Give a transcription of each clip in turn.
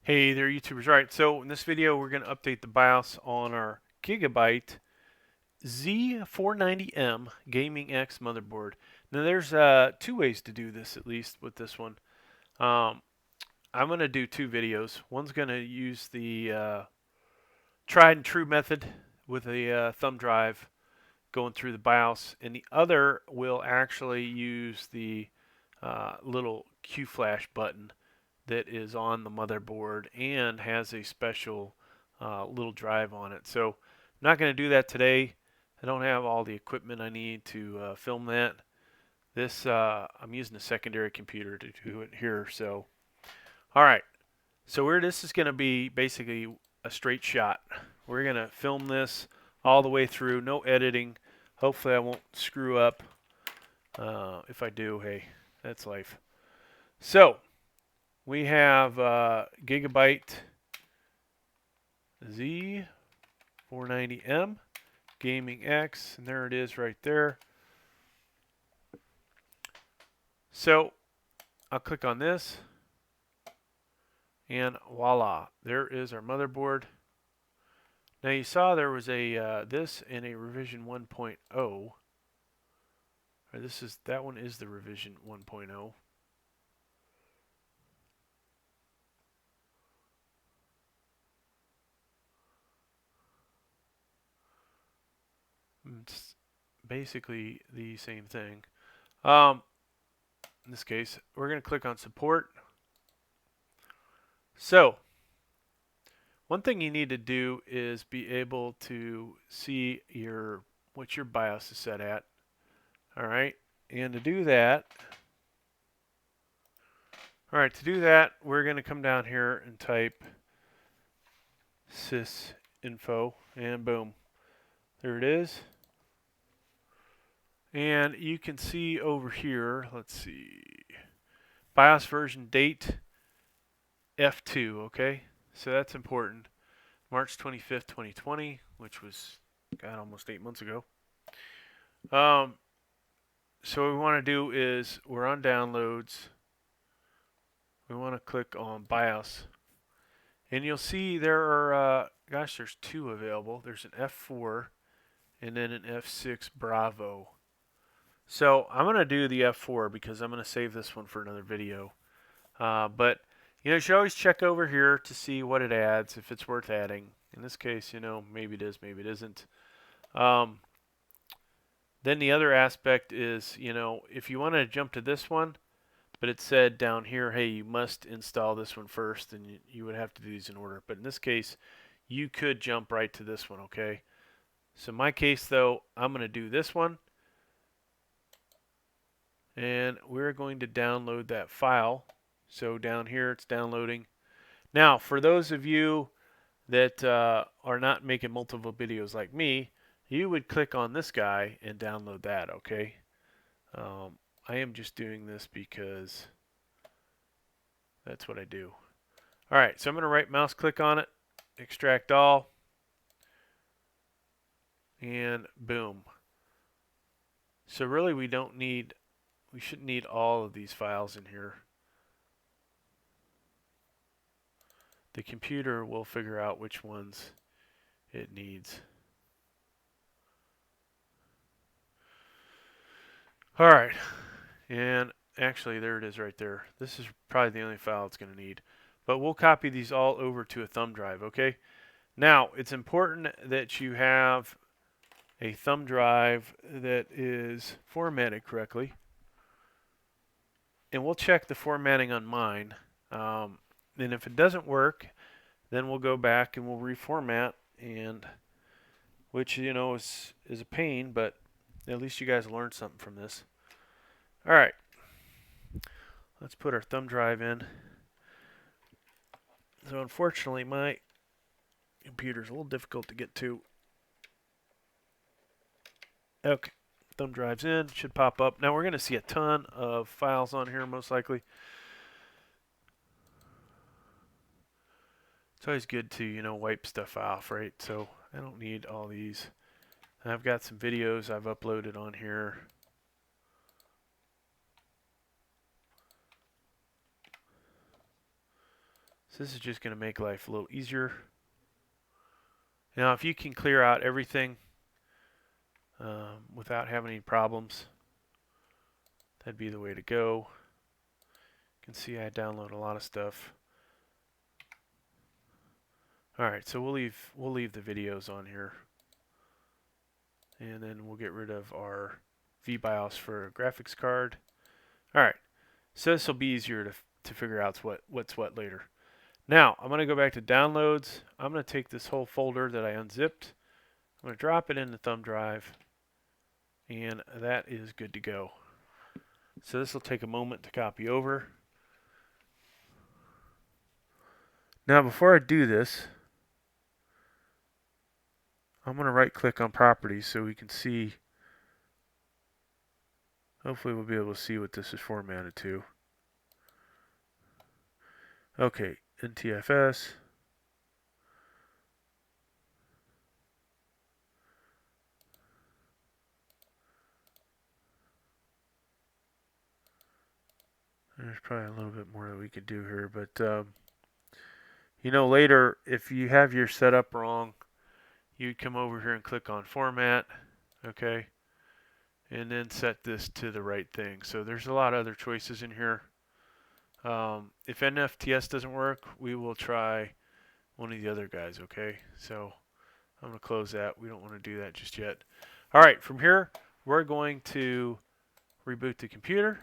Hey there, YouTubers. Right, so in this video, we're going to update the BIOS on our Gigabyte Z490m Gaming X motherboard. Now, there's two ways to do this, at least with this one. Um, I'm going to do two videos. One's going to use the tried and true method with a thumb drive going through the BIOS, and the other will actually use the little Q flash button that is on the motherboard and has a special little drive on it. So I'm not going to do that today. I don't have all the equipment I need to film that. This I'm using a secondary computer to do it here. So all right. So where this is going to be basically a straight shot. We're going to film this all the way through, no editing. Hopefully I won't screw up. If I do, hey, that's life. So we have Gigabyte Z490M Gaming X, and there it is right there. So I'll click on this, and voila, there is our motherboard. Now you saw there was a this in a revision 1.0. Or that one is the revision 1.0. It's basically the same thing. In this case, we're going to click on support. So one thing you need to do is be able to see what your BIOS is set at. All right, and to do that, we're going to come down here and type sysinfo, and boom, there it is. And you can see over here, let's see, BIOS version date F2, okay? So that's important. March 25th, 2020, which was, God, almost 8 months ago. So what we want to do is we're on downloads. We want to click on BIOS. And you'll see there are, there's two available. There's an F4 and then an F6 Bravo. So I'm going to do the F4 because I'm going to save this one for another video. But you should always check over here to see what it adds, if it's worth adding. In this case, maybe it is, maybe it isn't. Then the other aspect is, if you want to jump to this one, but it said down here, hey, you must install this one first, and you would have to do these in order. But in this case, you could jump right to this one, okay? So in my case, though, I'm going to do this one. And we're going to download that file. So down here, it's downloading. Now, for those of you that are not making multiple videos like me, you would click on this guy and download that, okay? I am just doing this because that's what I do. All right, so I'm going to right mouse click on it, extract all, and boom. So really we shouldn't need all of these files in here. The computer will figure out which ones it needs. All right, and actually there it is right there. This is probably the only file it's going to need. But we'll copy these all over to a thumb drive, okay? Now, it's important that you have a thumb drive that is formatted correctly. And we'll check the formatting on mine. And if it doesn't work, then we'll go back and we'll reformat, and which is a pain, but at least you guys learned something from this. All right, let's put our thumb drive in. So unfortunately, my computer's a little difficult to get to. Okay, thumb drive's in, should pop up. Now we're going to see a ton of files on here, most likely. It's always good to, wipe stuff off, right? So I don't need all these. I've got some videos I've uploaded on here. So this is just going to make life a little easier. Now, if you can clear out everything without having any problems, that'd be the way to go. You can see I download a lot of stuff. All right, so we'll leave the videos on here, and then we'll get rid of our VBIOS for a graphics card. All right, so this will be easier to figure out what's what later. Now I'm going to go back to downloads. I'm going to take this whole folder that I unzipped. I'm going to drop it in the thumb drive, and that is good to go. So this will take a moment to copy over. Now before I do this, I'm going to right click on properties so we can see. Hopefully we'll be able to see what this is formatted to. Okay, NTFS. There's probably a little bit more that we could do here, but you know, later if you have your setup wrong, you'd come over here and click on format, okay, and then set this to the right thing. So there's a lot of other choices in here. If NFTS doesn't work, we will try one of the other guys, okay? So I'm going to close that. We don't want to do that just yet. All right, from here, we're going to reboot the computer.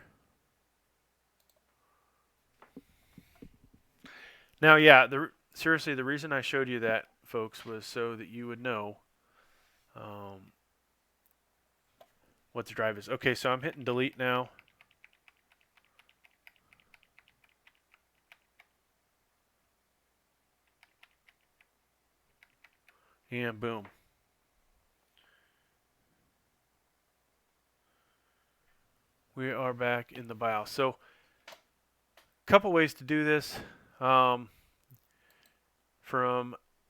Now, yeah, seriously, the reason I showed you that, folks, was so that you would know what the drive is. Okay, so I'm hitting delete now. And boom. We are back in the BIOS. So, a couple ways to do this. From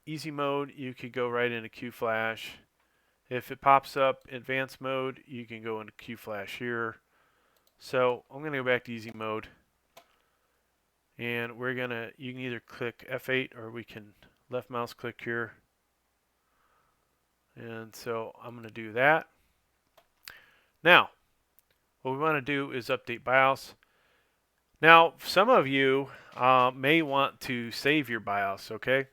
easy mode, you could go right into QFlash. If it pops up advanced mode, you can go into QFlash here. So I'm going to go back to easy mode. And you can either click F8 or we can left mouse click here. And so I'm going to do that. Now, what we want to do is update BIOS. Now, some of you may want to save your BIOS, okay?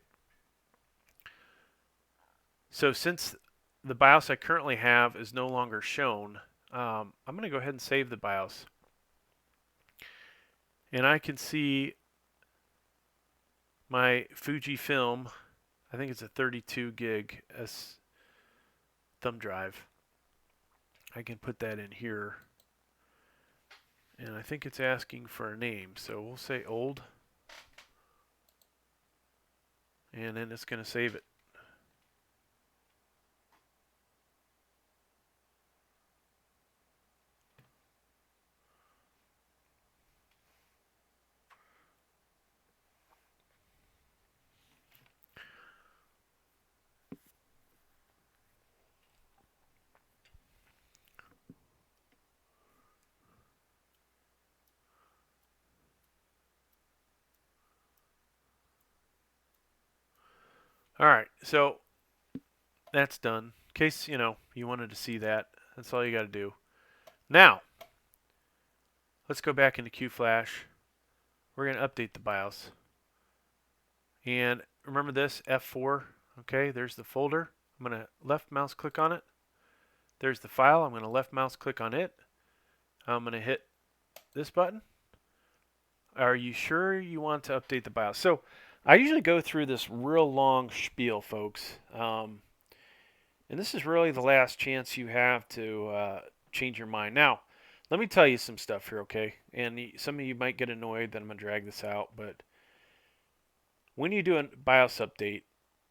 So since the BIOS I currently have is no longer shown, I'm going to go ahead and save the BIOS. And I can see my Fujifilm, I think it's a 32 gig thumb drive. I can put that in here. And I think it's asking for a name, so we'll say old. And then it's going to save it. All right, so that's done. In case, you wanted to see that, that's all you got to do. Now, let's go back into QFlash. We're going to update the BIOS. And remember this, F4, okay, there's the folder. I'm going to left mouse click on it. There's the file. I'm going to left mouse click on it. I'm going to hit this button. Are you sure you want to update the BIOS? So I usually go through this real long spiel, folks. And this is really the last chance you have to change your mind. Now, let me tell you some stuff here, okay? And some of you might get annoyed that I'm going to drag this out, but when you do a BIOS update,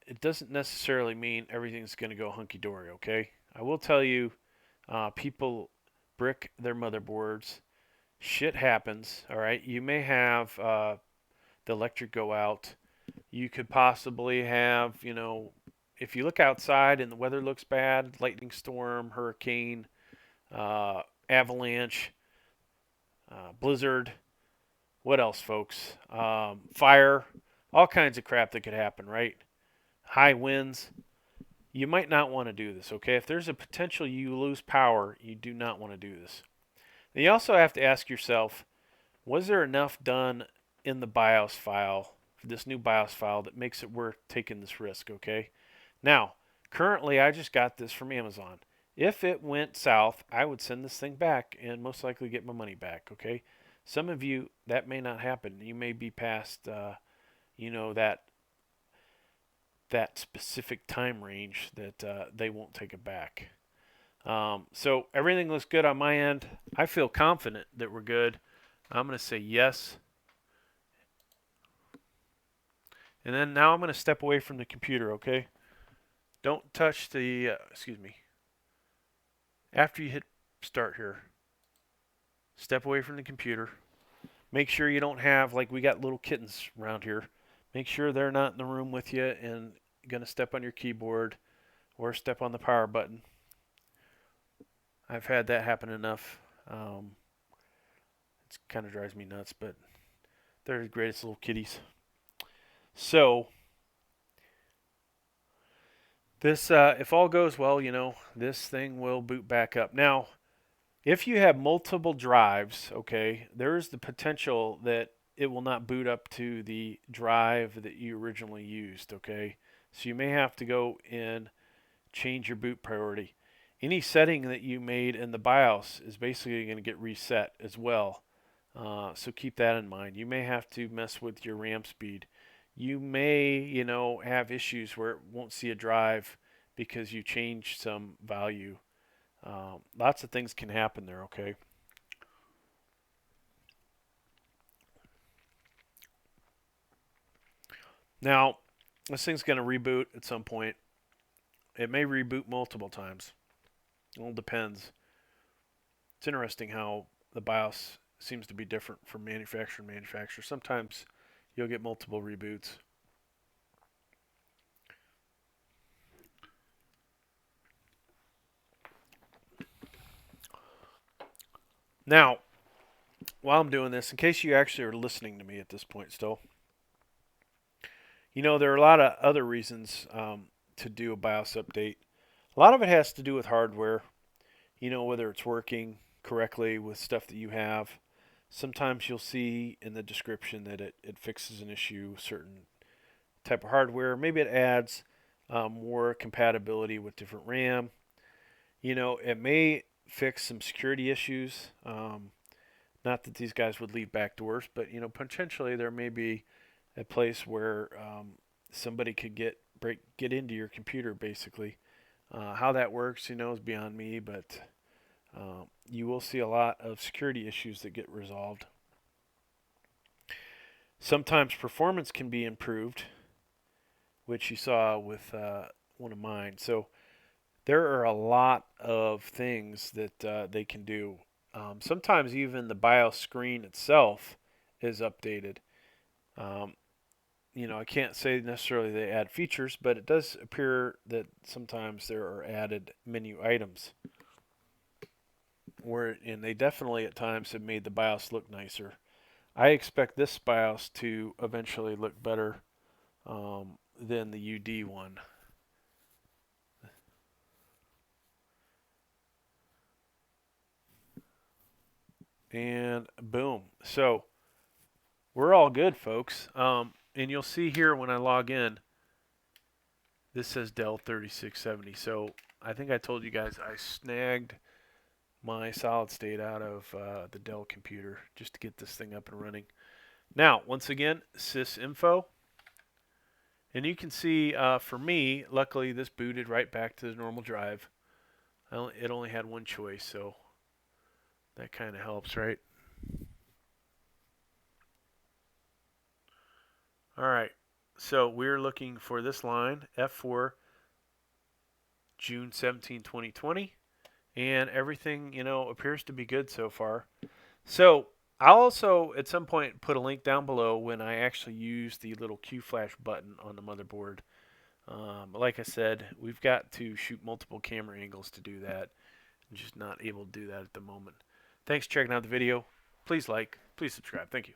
it doesn't necessarily mean everything's going to go hunky-dory, okay? I will tell you, people brick their motherboards. Shit happens, all right? You may have the electric go out. You could possibly have, if you look outside and the weather looks bad, lightning storm, hurricane, avalanche, blizzard. What else, folks? Fire. all kinds of crap that could happen, right? High winds. You might not want to do this, okay? If there's a potential you lose power, you do not want to do this. And you also have to ask yourself, was there enough done in the BIOS file, this new BIOS file, that makes it worth taking this risk, okay? Now, currently I just got this from Amazon. If it went south, I would send this thing back and most likely get my money back, okay? Some of you, that may not happen. You may be past, that specific time range that they won't take it back. So everything looks good on my end. I feel confident that we're good. I'm going to say yes. And then now I'm going to step away from the computer, okay? Don't touch the, excuse me. After you hit start here, step away from the computer. Make sure you don't have, like we got little kittens around here. Make sure they're not in the room with you and going to step on your keyboard or step on the power button. I've had that happen enough. It kind of drives me nuts, but they're the greatest little kitties. So this, if all goes well, this thing will boot back up. Now, if you have multiple drives, okay, there is the potential that it will not boot up to the drive that you originally used, okay? So you may have to go and change your boot priority. Any setting that you made in the BIOS is basically going to get reset as well. So keep that in mind. You may have to mess with your RAM speed. You may, have issues where it won't see a drive because you changed some value. Lots of things can happen there, okay? Now, this thing's going to reboot at some point. It may reboot multiple times. It all depends. It's interesting how the BIOS seems to be different from manufacturer to manufacturer. Sometimes you'll get multiple reboots. Now, while I'm doing this, in case you actually are listening to me at this point still, there are a lot of other reasons to do a BIOS update. A lot of it has to do with hardware, whether it's working correctly with stuff that you have. Sometimes you'll see in the description that it fixes an issue, certain type of hardware. Maybe it adds more compatibility with different RAM. It may fix some security issues. Not that these guys would leave back doors, but potentially there may be a place where somebody could get into your computer basically. How that works, is beyond me, but you will see a lot of security issues that get resolved. Sometimes performance can be improved, which you saw with one of mine. So there are a lot of things that they can do. Sometimes even the BIOS screen itself is updated. I can't say necessarily they add features, but it does appear that sometimes there are added menu items. And they definitely at times have made the BIOS look nicer. I expect this BIOS to eventually look better than the UD one. And boom. So we're all good, folks. And you'll see here when I log in, this says Dell 3670. So I think I told you guys I snagged my solid state out of the Dell computer just to get this thing up and running. Now, once again, sysinfo. And you can see for me, luckily this booted right back to the normal drive. It only had one choice, so that kind of helps, right? All right, so we're looking for this line, F4, June 17, 2020, and everything, appears to be good so far. So I'll also, at some point, put a link down below when I actually use the little Q flash button on the motherboard. Like I said, we've got to shoot multiple camera angles to do that. I'm just not able to do that at the moment. Thanks for checking out the video. Please like, please subscribe. Thank you.